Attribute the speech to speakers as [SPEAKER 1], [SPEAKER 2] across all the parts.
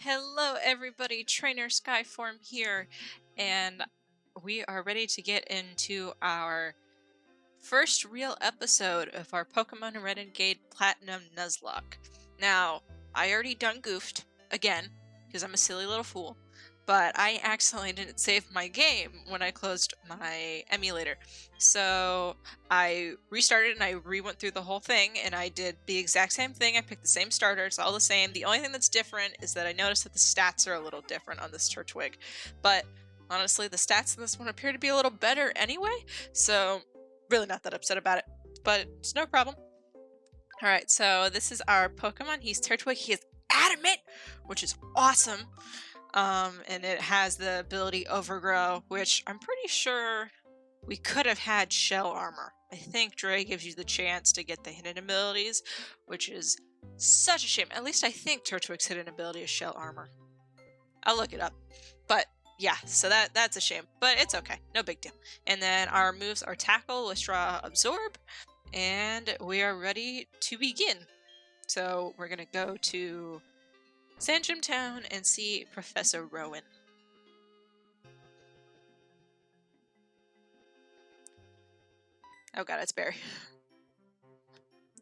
[SPEAKER 1] Hello everybody, Trainer Skyform here, and we are ready to get into our first real episode of our Pokemon Renegade Platinum Nuzlocke. Now, I already done goofed, again, because I'm a silly little fool, but I accidentally didn't save my game when I closed my emulator. So I restarted and I re-went through the whole thing and I did the exact same thing. I picked the same starter, it's all the same. The only thing that's different is that I noticed that the stats are a little different on this Turtwig. But honestly, the stats in this one appear to be a little better anyway, so really not that upset about it, but it's no problem. Alright, so this is our Pokemon. He's Turtwig. He is adamant, which is awesome. And it has the ability Overgrow, which I'm pretty sure we could have had Shell Armor. I think Dray gives you the chance to get the hidden abilities, which is such a shame. At least I think Turtwig's hidden ability is Shell Armor. I'll look it up. But yeah, so that's a shame. But it's okay. No big deal. And then our moves are Tackle, Lystra, Absorb, and we are ready to begin. So we're going to go to Sandgem Town and see Professor Rowan. Oh god, it's Barry.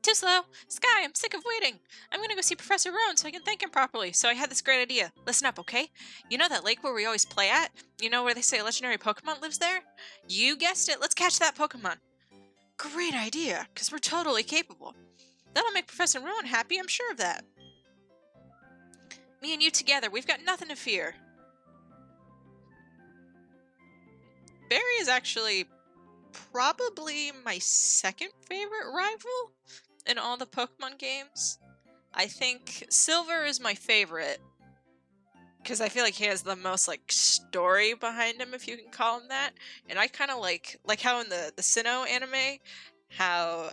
[SPEAKER 1] Too slow! Sky, I'm sick of waiting! I'm gonna go see Professor Rowan so I can thank him properly. So I had this great idea. Listen up, okay? You know that lake where we always play at? You know where they say a legendary Pokemon lives there? You guessed it, let's catch that Pokemon. Great idea, because we're totally capable. That'll make Professor Rowan happy, I'm sure of that. Me and you together, we've got nothing to fear. Barry is actually probably my second favorite rival in all the Pokemon games. I think Silver is my favorite because I feel like he has the most story behind him, if you can call him that. And I kind of like how in the Sinnoh anime, how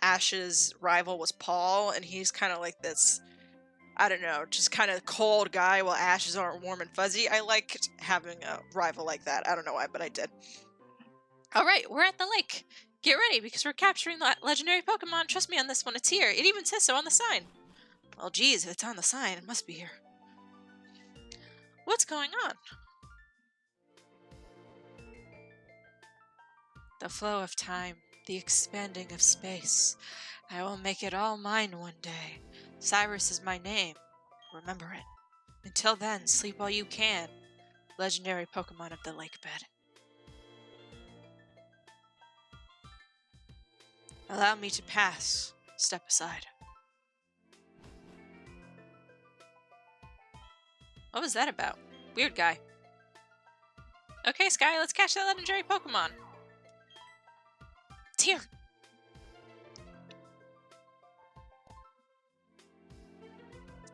[SPEAKER 1] Ash's rival was Paul, and he's kind of like this, I don't know, just kind of cold guy while Ash's aren't warm and fuzzy. I liked having a rival like that. I don't know why, but I did. Alright, we're at the lake. Get ready, because we're capturing the legendary Pokemon. Trust me on this one, it's here. It even says so on the sign. Well, geez, if it's on the sign, it must be here. What's going on? The flow of time, the expanding of space. I will make it all mine one day. Cyrus is my name. Remember it. Until then, sleep while you can. Legendary Pokemon of the lake bed. Allow me to pass. Step aside. What was that about? Weird guy. Okay, Sky, let's catch that legendary Pokemon. It's here.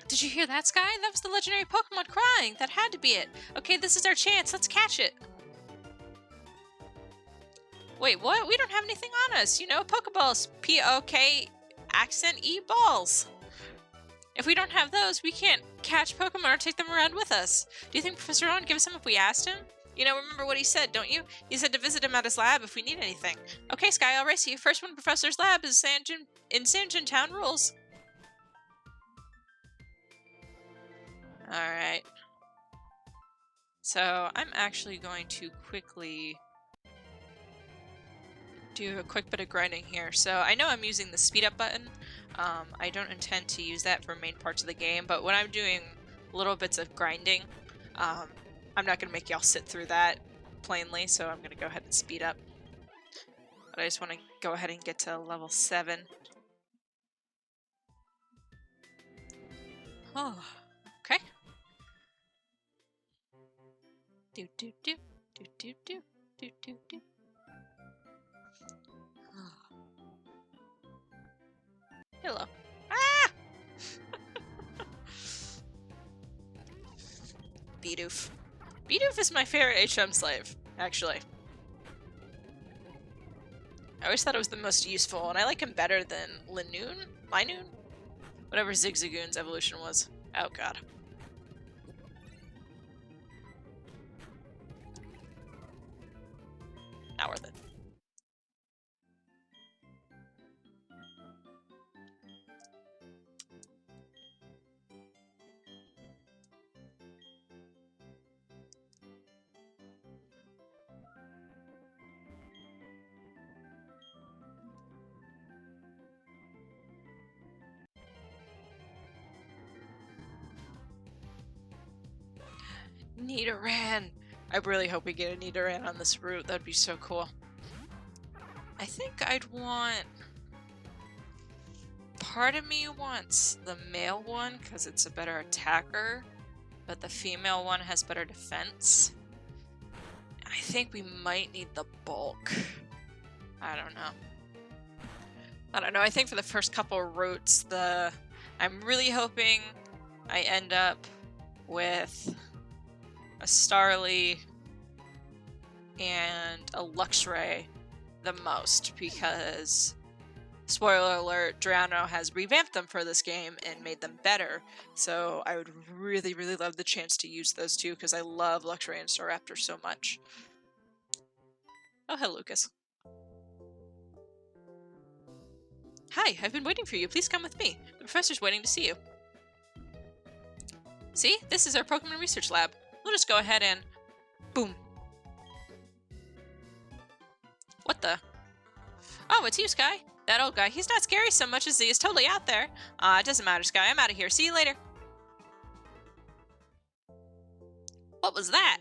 [SPEAKER 1] Did you hear that, Sky? That was the legendary Pokemon crying. That had to be it. Okay, this is our chance. Let's catch it. Wait, what? We don't have anything on us. You know, Pokeballs. P-O-K accent E balls. If we don't have those, we can't catch Pokemon or take them around with us. Do you think Professor Rowan would give us some if we asked him? You know, remember what he said, don't you? He said to visit him at his lab if we need anything. Okay, Sky, I'll race you. First one, Professor's lab is Sandgem Town Rules. Alright. So, I'm actually going to quickly do a quick bit of grinding here. So I know I'm using the speed up button. I don't intend to use that for main parts of the game, but when I'm doing little bits of grinding, I'm not going to make y'all sit through that plainly, so I'm going to go ahead and speed up. But I just want to go ahead and get to level 7. Oh, okay. Do do do do do do do do do. Hello. Ah! Bidoof. Bidoof is my favorite HM slave, actually. I always thought it was the most useful, and I like him better than Linoon? Whatever Zigzagoon's evolution was. Oh god. Not worth it. Nidoran! I really hope we get a Nidoran on this route. That'd be so cool. I think I'd want... Part of me wants the male one because it's a better attacker, but the female one has better defense. I think we might need the bulk. I don't know. I think for the first couple routes, I'm really hoping I end up with a Starly and a Luxray the most, because spoiler alert, Drayano has revamped them for this game and made them better. So I would really, really love the chance to use those two because I love Luxray and Staraptor so much. Oh, hello, Lucas. Hi, I've been waiting for you. Please come with me. The professor's waiting to see you. See? This is our Pokemon Research Lab. We'll just go ahead and... boom. What the? Oh, it's you, Sky. That old guy. He's not scary so much as he is totally out there. It doesn't matter, Sky. I'm out of here. See you later. What was that?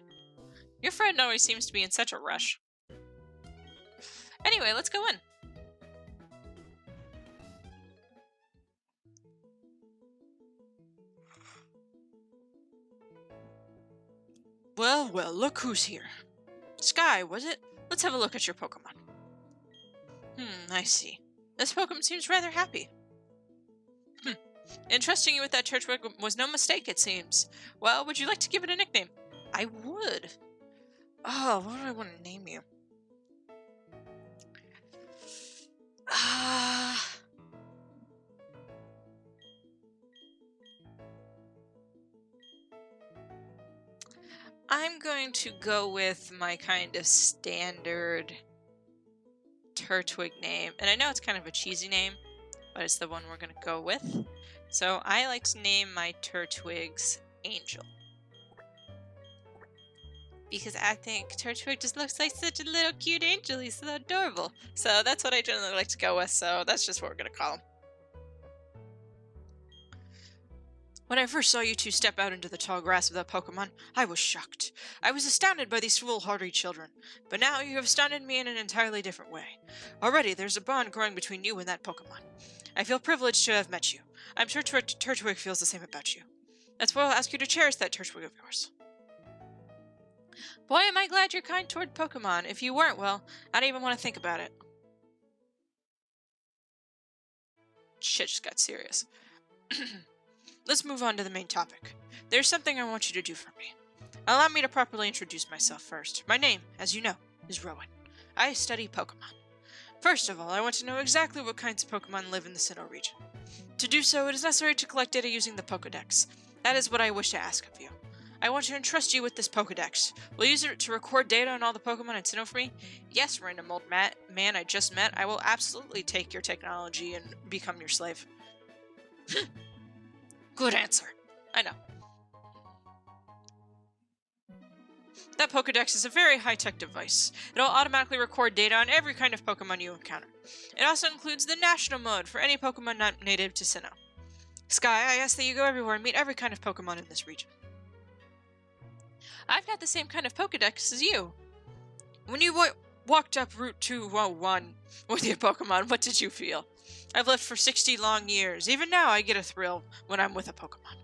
[SPEAKER 1] Your friend always seems to be in such a rush. Anyway, let's go in. Well, well, look who's here. Sky, was it? Let's have a look at your Pokemon. I see. This Pokemon seems rather happy. Entrusting you with that Turtwig was no mistake, it seems. Well, would you like to give it a nickname? I would. Oh, what do I want to name you? I'm going to go with my kind of standard Turtwig name. And I know it's kind of a cheesy name, but it's the one we're going to go with. So I like to name my Turtwigs Angel. Because I think Turtwig just looks like such a little cute angel. He's so adorable. So that's what I generally like to go with. So that's just what we're going to call him. When I first saw you two step out into the tall grass of that Pokemon, I was shocked. I was astounded by these foolhardy children. But now you have astounded me in an entirely different way. Already there's a bond growing between you and that Pokemon. I feel privileged to have met you. I'm sure Turtwig feels the same about you. That's why I'll ask you to cherish that Turtwig of yours. Boy, am I glad you're kind toward Pokemon. If you weren't, well, I don't even want to think about it. Shit just got serious. Let's move on to the main topic. There's something I want you to do for me. Allow me to properly introduce myself first. My name, as you know, is Rowan. I study Pokemon. First of all, I want to know exactly what kinds of Pokemon live in the Sinnoh region. To do so, it is necessary to collect data using the Pokedex. That is what I wish to ask of you. I want to entrust you with this Pokedex. Will you use it to record data on all the Pokemon in Sinnoh for me? Yes, random old man I just met. I will absolutely take your technology and become your slave. Good answer. I know. That Pokedex is a very high-tech device. It'll automatically record data on every kind of Pokemon you encounter. It also includes the National Mode for any Pokemon not native to Sinnoh. Sky, I ask that you go everywhere and meet every kind of Pokemon in this region. I've got the same kind of Pokedex as you. When you walked up Route 201 with your Pokemon, what did you feel? I've lived for 60 long years. Even now, I get a thrill when I'm with a Pokemon.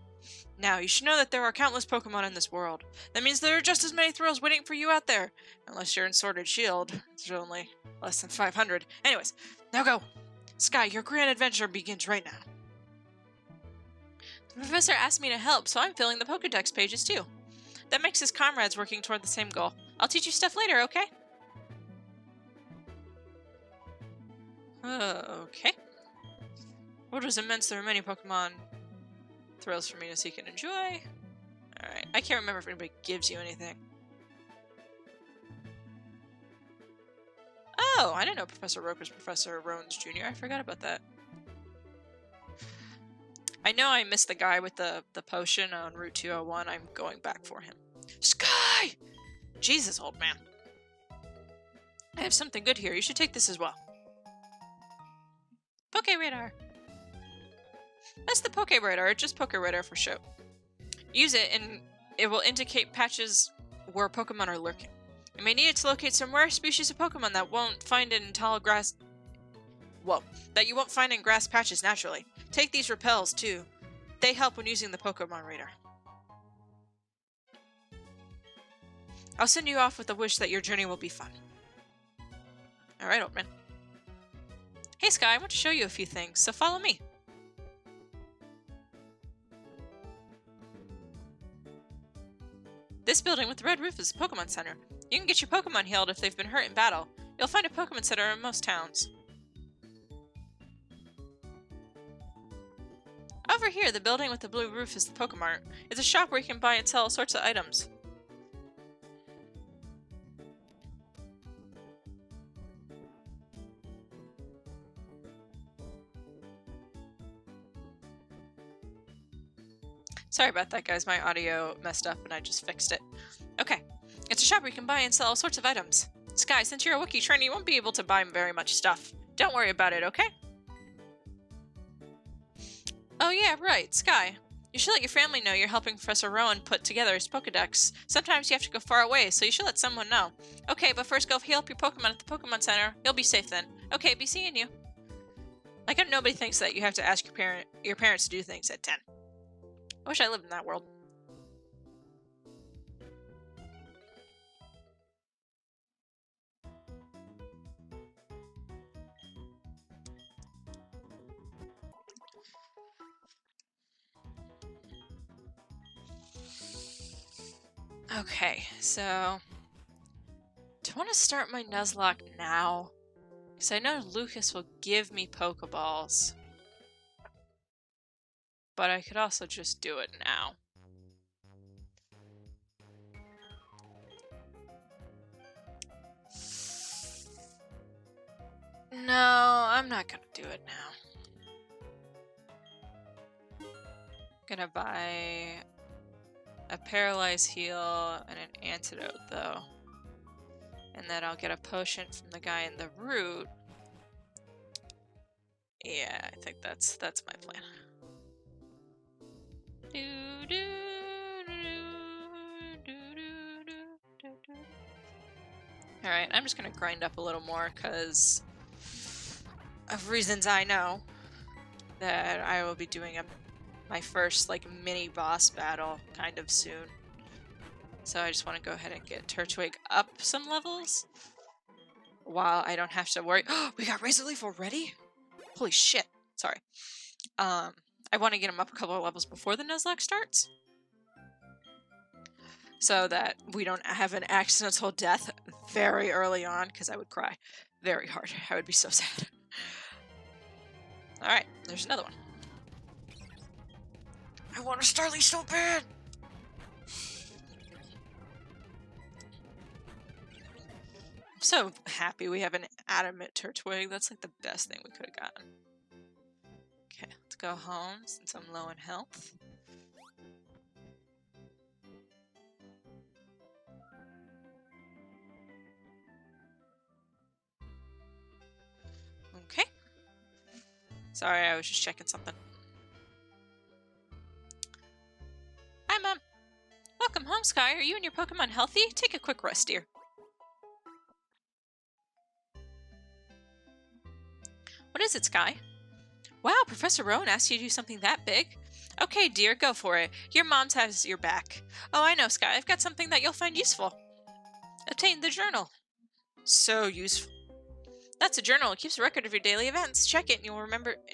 [SPEAKER 1] Now, you should know that there are countless Pokemon in this world. That means there are just as many thrills waiting for you out there. Unless you're in Sword Shield. There's only less than 500. Anyways, now go. Sky, your grand adventure begins right now. The professor asked me to help, so I'm filling the Pokedex pages too. That makes his comrades working toward the same goal. I'll teach you stuff later, okay? Okay. What is immense? There are many Pokemon thrills for me to seek and enjoy. Alright, I can't remember if anybody gives you anything. Oh, I didn't know Professor Roke was Professor Rowan's Jr. I forgot about that. I know I missed the guy with the potion on Route 201. I'm going back for him. Sky! Jesus, old man. I have something good here. You should take this as well. Poke Radar. That's the Poke Radar. It's just Poke Radar for show. Use it and It will indicate patches where Pokemon are lurking. You may need it to locate some rare species of Pokemon that won't find in tall grass. That you won't find in grass patches naturally. Take these repels too. They help when using the Pokemon Radar. I'll send you off with a wish that your journey will be fun. Alright, old man. Hey Sky, I want to show you a few things, so follow me. This building with the red roof is a Pokemon Center. You can get your Pokemon healed if they've been hurt in battle. You'll find a Pokemon Center in most towns. Over here, the building with the blue roof is the Pokemart. It's a shop where you can buy and sell all sorts of items. Sorry about that, guys. My audio messed up and I just fixed it. Okay. It's a shop where you can buy and sell all sorts of items. Sky, since you're a Wookiee trainer, you won't be able to buy very much stuff. Don't worry about it, okay? Oh yeah, right. Sky. You should let your family know you're helping Professor Rowan put together his Pokedex. Sometimes you have to go far away, so you should let someone know. Okay, but first go heal up your Pokemon at the Pokemon Center. You'll be safe then. Okay, be seeing you. Like how nobody thinks that you have to ask your parents to do things at 10. I wish I lived in that world. Okay, so do I want to start my Nuzlocke now? Because I know Lucas will give me Pokeballs. But I could also just do it now. No, I'm not gonna do it now. Gonna buy a Paralyze Heal and an Antidote, though. And then I'll get a potion from the guy in the route. Yeah, I think that's my plan. Alright, I'm just gonna grind up a little more because of reasons I know that I will be doing my first like mini boss battle kind of soon. So I just want to go ahead and get Turtwig up some levels while I don't have to worry. Oh, we got Razor Leaf already? Holy shit. Sorry. I want to get him up a couple of levels before the Nuzlocke starts, so that we don't have an accidental death very early on, because I would cry very hard. I would be so sad. Alright, there's another one. I want a Starly so bad! I'm so happy we have an adamant Turtwig. That's like the best thing we could have gotten. Okay, let's go home since I'm low in health. Okay. Sorry, I was just checking something. Hi, Mom. Welcome home, Sky. Are you and your Pokemon healthy? Take a quick rest, dear. What is it, Sky? Wow, Professor Rowan asked you to do something that big. Okay, dear, go for it. Your mom has your back. Oh, I know, Sky. I've got something that you'll find useful. Obtain the journal. So useful. That's a journal. It keeps a record of your daily events. Check it, and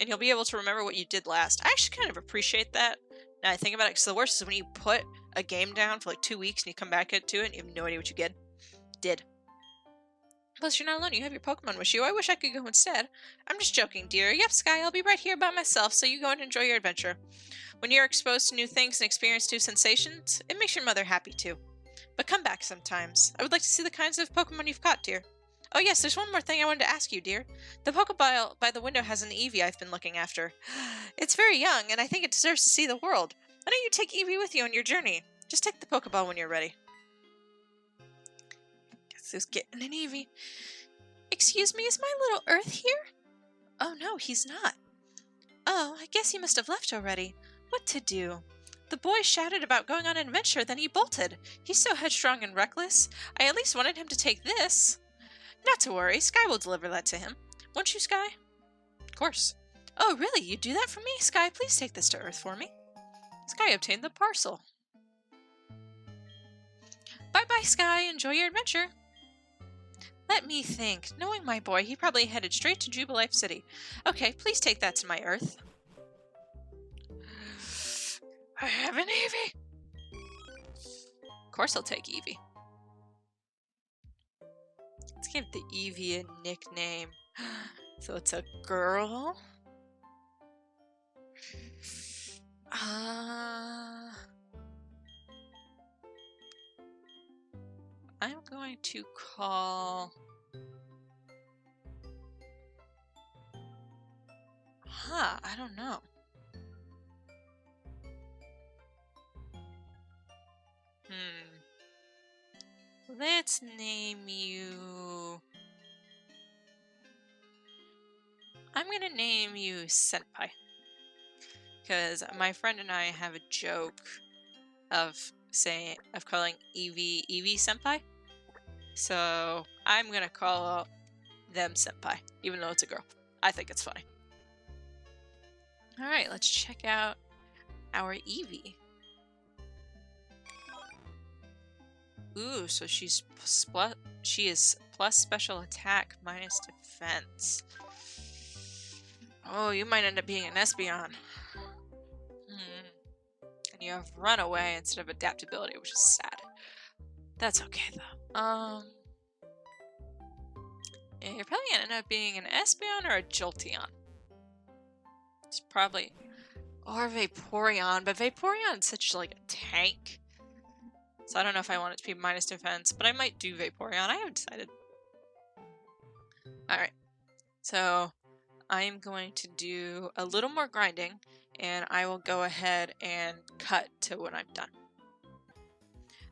[SPEAKER 1] you'll be able to remember what you did last. I actually kind of appreciate that. Now I think about it, because the worst is when you put a game down for like 2 weeks and you come back to it and you have no idea what you did. Plus, you're not alone. You have your Pokemon with you. I wish I could go instead. I'm just joking, dear. Yep, Sky, I'll be right here by myself, so you go and enjoy your adventure. When you're exposed to new things and experience new sensations, it makes your mother happy too. But come back sometimes. I would like to see the kinds of Pokemon you've caught, dear. Oh yes, there's one more thing I wanted to ask you, dear. The Pokeball by the window has an Eevee I've been looking after. It's very young, and I think it deserves to see the world. Why don't you take Eevee with you on your journey? Just take the Pokeball when you're ready. Guess who's getting an Eevee? Excuse me, is my little Earth here? Oh no, he's not. Oh, I guess he must have left already. What to do? The boy shouted about going on an adventure, then he bolted. He's so headstrong and reckless. I at least wanted him to take this. Not to worry, Sky will deliver that to him. Won't you, Sky? Of course. Oh, really? You do that for me? Sky, please take this to Earth for me. Sky obtained the parcel. Bye-bye, Sky. Enjoy your adventure. Let me think. Knowing my boy, he probably headed straight to Jubilife City. Okay, please take that to my Earth. I have an Eevee. Of course I'll take Eevee. Let's give the Eevee a nickname. So it's a girl? I'm going to call... I don't know. Let's name you... I'm gonna name you Senpai. Because my friend and I have a joke of calling Eevee Senpai. So I'm gonna call them Senpai, even though it's a girl. I think it's funny. Alright, let's check out our Eevee. Ooh, so she is plus special attack, minus defense. Oh, you might end up being an Espeon. And you have runaway instead of adaptability, which is sad. That's okay though. Yeah, you're probably gonna end up being an Espeon or a Jolteon. It's probably... Or Vaporeon, but Vaporeon's such like a tank. So I don't know if I want it to be minus defense, but I might do Vaporeon. I haven't decided. Alright. So I'm going to do a little more grinding, and I will go ahead and cut to when I'm done.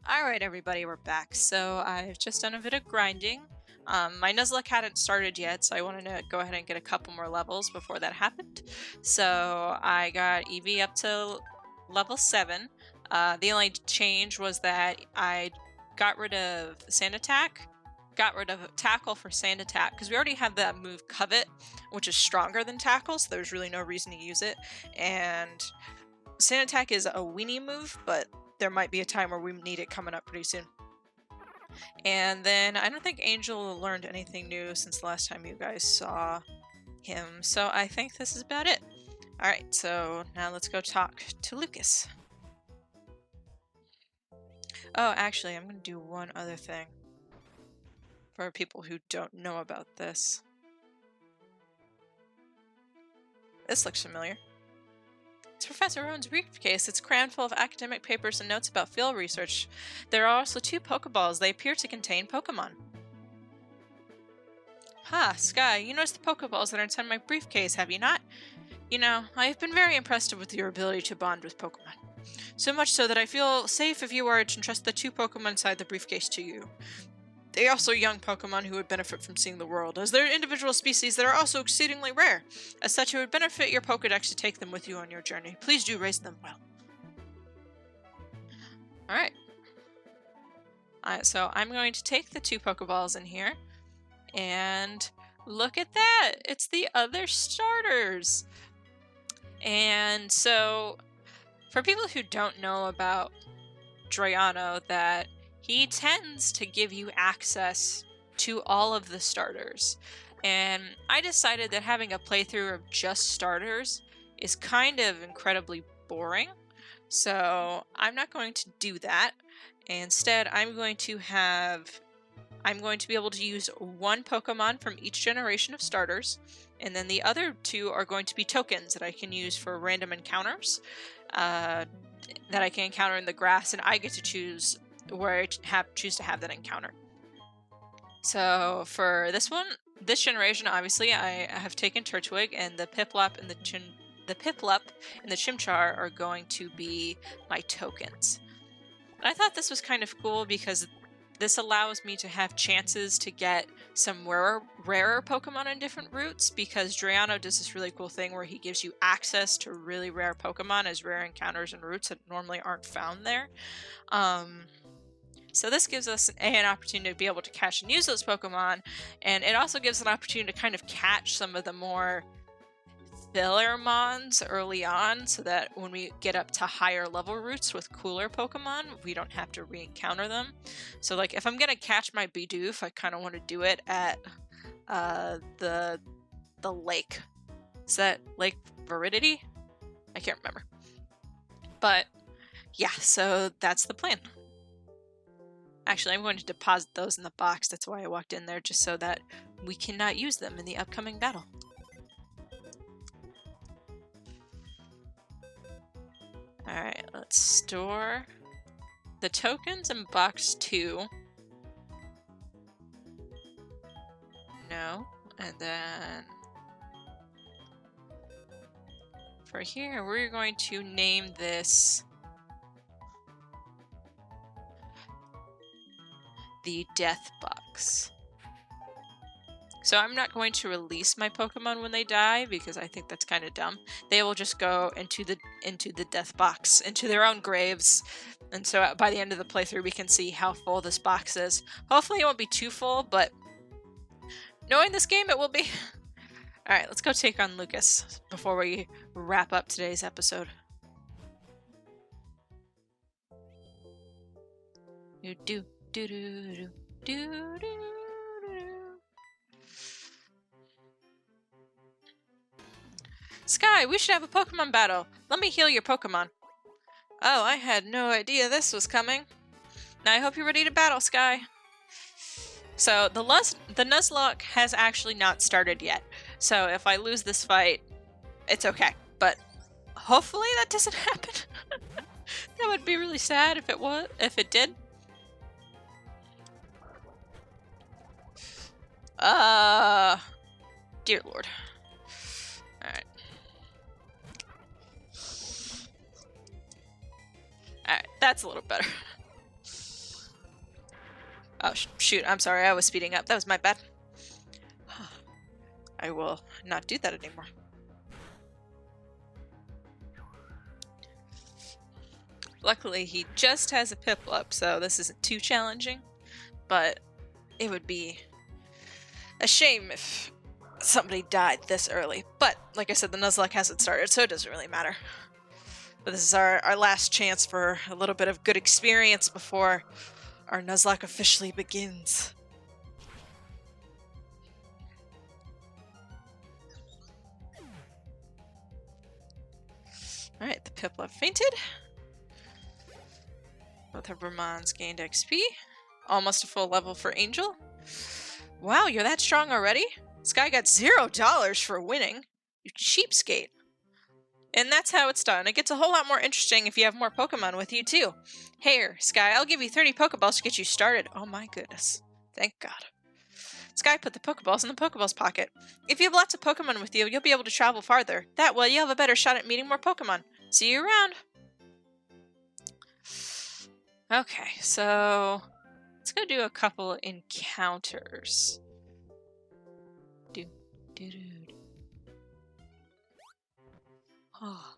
[SPEAKER 1] Alright everybody, we're back. So I've just done a bit of grinding. My Nuzlocke hadn't started yet, so I wanted to go ahead and get a couple more levels before that happened. So I got Eevee up to level 7. The only change was that I got rid of Sand Attack, got rid of Tackle for Sand Attack, because we already have that move Covet, which is stronger than Tackle, so there's really no reason to use it. And Sand Attack is a weenie move, but there might be a time where we need it coming up pretty soon. And then I don't think Angel learned anything new since the last time you guys saw him, so I think this is about it. Alright, so now let's go talk to Lucas. Oh, actually, I'm going to do one other thing for people who don't know about this. This looks familiar. It's Professor Rowan's briefcase. It's crammed full of academic papers and notes about field research. There are also 2 Pokeballs. They appear to contain Pokemon. Ha, Sky, you noticed the Pokeballs that are inside my briefcase, have you not? You know, I have been very impressed with your ability to bond with Pokemon. So much so that I feel safe if you were to entrust the 2 Pokemon inside the briefcase to you. They are also young Pokemon who would benefit from seeing the world, as they're individual species that are also exceedingly rare. As such, it would benefit your Pokedex to take them with you on your journey. Please do raise them well. Alright. So I'm going to take the 2 Pokeballs in here, and look at that! It's the other starters! And so, for people who don't know about Drayano, that he tends to give you access to all of the starters. And I decided that having a playthrough of just starters is kind of incredibly boring. So I'm not going to do that. Instead, I'm going to be able to use 1 Pokemon from each generation of starters. And then the other 2 are going to be tokens that I can use for random encounters that I can encounter in the grass, and I get to choose where I choose to have that encounter. So for this generation, obviously, I have taken Turtwig, and the Piplup and the Chimchar are going to be my tokens. I thought this was kind of cool because this allows me to have chances to get some rarer Pokemon on different routes, because Drayano does this really cool thing where he gives you access to really rare Pokemon as rare encounters and routes that normally aren't found there. So this gives us an opportunity to be able to catch and use those Pokemon, and it also gives an opportunity to kind of catch some of the more filler mons early on, so that when we get up to higher level routes with cooler Pokemon, we don't have to re-encounter them. So like if I'm gonna catch my Bidoof, I kind of want to do it at the lake. Is that Lake Viridity? I can't remember. But yeah, so that's the plan. Actually, I'm going to deposit those in the box. That's why I walked in there, just so that we cannot use them in the upcoming battle. Alright, let's store the tokens in box 2. No. And then for here, we're going to name this the Death Box. So I'm not going to release my Pokemon when they die, because I think that's kind of dumb. They will just go into the Death Box, into their own graves. And so by the end of the playthrough, we can see how full this box is. Hopefully it won't be too full, but knowing this game, it will be. Alright, let's go take on Lucas before we wrap up today's episode. Do do do do do do. Sky, we should have a Pokemon battle. Let me heal your Pokemon. Oh, I had no idea this was coming. Now I hope you're ready to battle, Sky. So the Nuzlocke has actually not started yet. So if I lose this fight, it's okay. But hopefully that doesn't happen. That would be really sad if it did. Dear Lord. Alright. Alright, that's a little better. Oh, shoot, I'm sorry, I was speeding up. That was my bad. I will not do that anymore. Luckily, he just has a Piplup, so this isn't too challenging. But it would be a shame if somebody died this early. But, like I said, the Nuzlocke hasn't started, so it doesn't really matter. But this is our last chance for a little bit of good experience before our Nuzlocke officially begins. Alright, the Piplup fainted. Both of Vermon's gained XP. Almost a full level for Angel. Wow, you're that strong already? Sky got $0 for winning. You cheapskate. And that's how it's done. It gets a whole lot more interesting if you have more Pokemon with you, too. Here, Sky, I'll give you 30 Pokeballs to get you started. Oh my goodness. Thank God. Sky put the Pokeballs in the Pokeball's pocket. If you have lots of Pokemon with you, you'll be able to travel farther. That way, you'll have a better shot at meeting more Pokemon. See you around. Okay, so let's go do a couple encounters. Oh.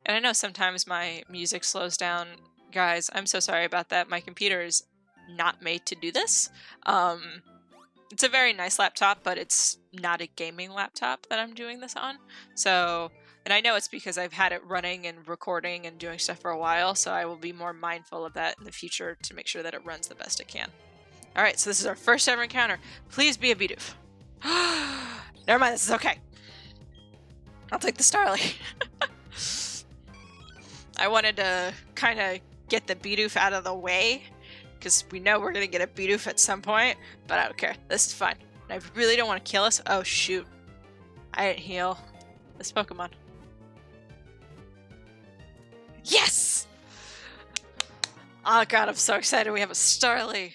[SPEAKER 1] And I know sometimes my music slows down. Guys, I'm so sorry about that. My computer is not made to do this. It's a very nice laptop, but it's not a gaming laptop that I'm doing this on. So, and I know it's because I've had it running and recording and doing stuff for a while, so I will be more mindful of that in the future to make sure that it runs the best it can. Alright, so this is our first ever encounter. Please be a Bidoof. Never mind, this is okay. I'll take the Starly. I wanted to kind of get the Bidoof out of the way, because we know we're going to get a Bidoof at some point, but I don't care. This is fine. And I really don't want to kill us. Oh, shoot. I didn't heal this Pokemon. Yes! Oh, God, I'm so excited we have a Starly.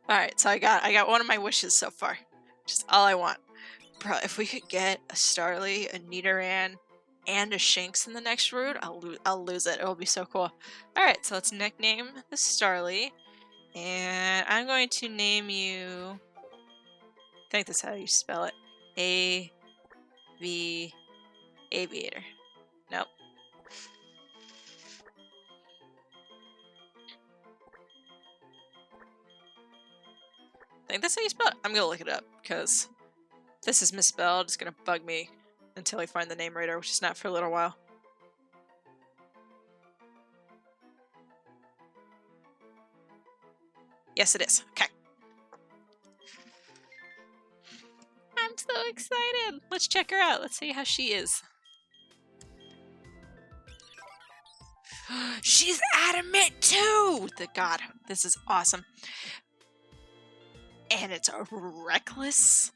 [SPEAKER 1] Alright, so I got one of my wishes so far. Just all I want. Bro, if we could get a Starly, a Nidoran, and a Shinx in the next route, I'll lose it. It'll be so cool. Alright, so let's nickname the Starly And I'm going to name you, I think that's how you spell it, Aviator. Nope. I think that's how you spell it. I'm gonna look it up, because if this is misspelled, it's gonna bug me until I find the name right, which is not for a little while. Yes, it is. Okay. I'm so excited. Let's check her out. Let's see how she is. She's adamant too! God, this is awesome. And it's a reckless.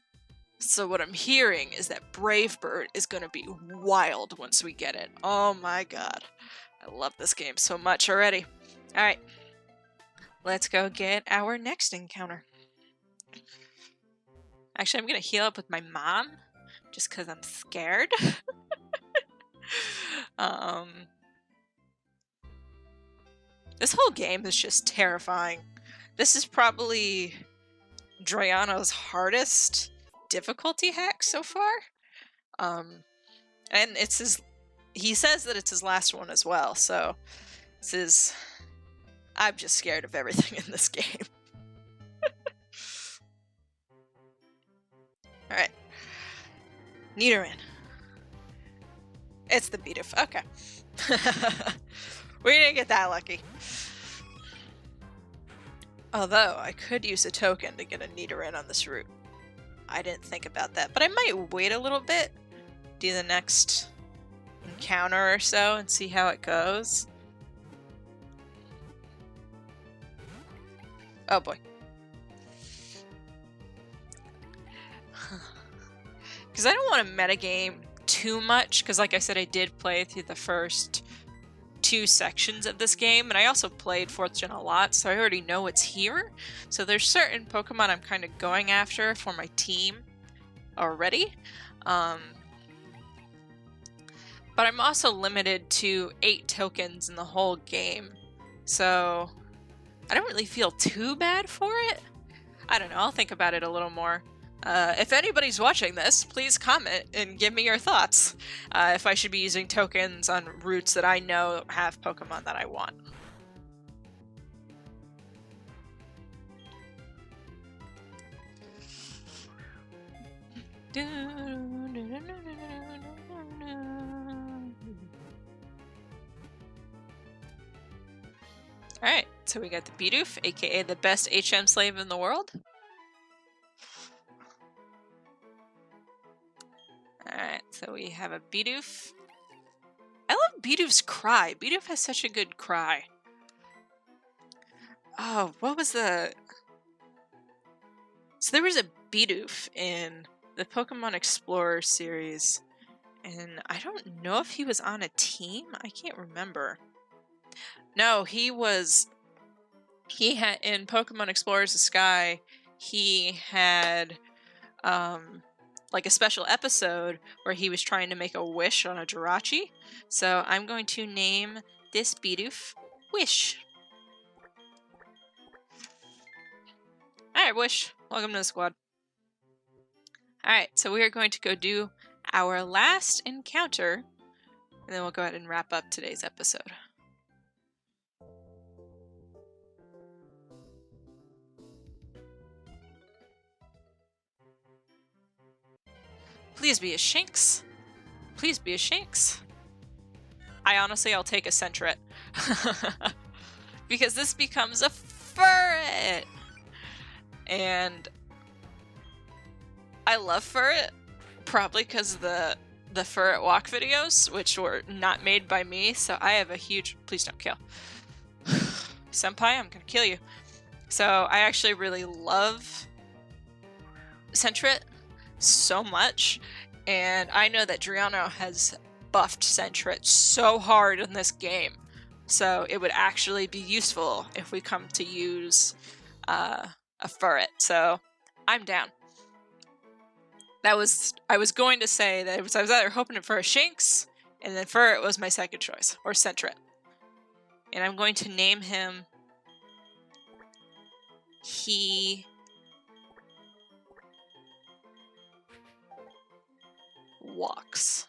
[SPEAKER 1] So what I'm hearing is that Brave Bird is going to be wild once we get it. Oh my god. I love this game so much already. Alright. Let's go get our next encounter. Actually, I'm going to heal up with my mom. Just because I'm scared. This whole game is just terrifying. This is probably Drayano's hardest difficulty hack so far. And it's his, he says that it's his last one as well, so this is, I'm just scared of everything in this game. Alright. Nidoran. It's the Bidoof. Okay. We didn't get that lucky. Although, I could use a token to get a Nidoran on this route. I didn't think about that, but I might wait a little bit, do the next encounter or so, and see how it goes. Oh boy. Because I don't want to metagame too much, because like I said, I did play through the first 2 sections of this game, and I also played 4th Gen a lot, so I already know what's here. So there's certain Pokemon I'm kind of going after for my team already. But I'm also limited to 8 tokens in the whole game, so I don't really feel too bad for it. I don't know, I'll think about it a little more. If anybody's watching this, please comment and give me your thoughts. If I should be using tokens on routes that I know have Pokemon that I want. Alright, so we got the Bidoof, aka the best HM slave in the world. Alright, so we have a Bidoof. I love Bidoof's cry. Bidoof has such a good cry. Oh, what was the... So there was a Bidoof in the Pokemon Explorer series, and I don't know if he was on a team. I can't remember. No, he was... He had... In Pokemon Explorers the Sky, he had... like a special episode where he was trying to make a wish on a Jirachi. So I'm going to name this Bidoof Wish. Alright, Wish. Welcome to the squad. Alright, so we are going to go do our last encounter, and then we'll go ahead and wrap up today's episode. Please be a Shinx. Please be a Shinx. I'll take a Sentret. Because this becomes a Furret! And I love Furret, probably because of the Furret walk videos, which were not made by me, so I have a huge... Please don't kill. Senpai, I'm gonna kill you. So I actually really love Sentret so much, and I know that Drayano has buffed Sentret so hard in this game, so it would actually be useful if we come to use a Furret, so I'm down. I was going to say that I was either hoping for a Shinx, and then Furret was my second choice, or Sentret. And I'm going to name him he walks.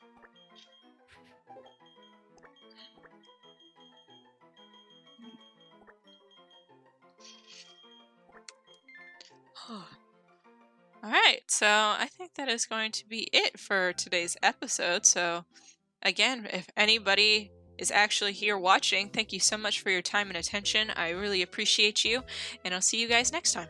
[SPEAKER 1] Alright, so I think that is going to be it for today's episode. So, again, if anybody is actually here watching, thank you so much for your time and attention. I really appreciate you, and I'll see you guys next time.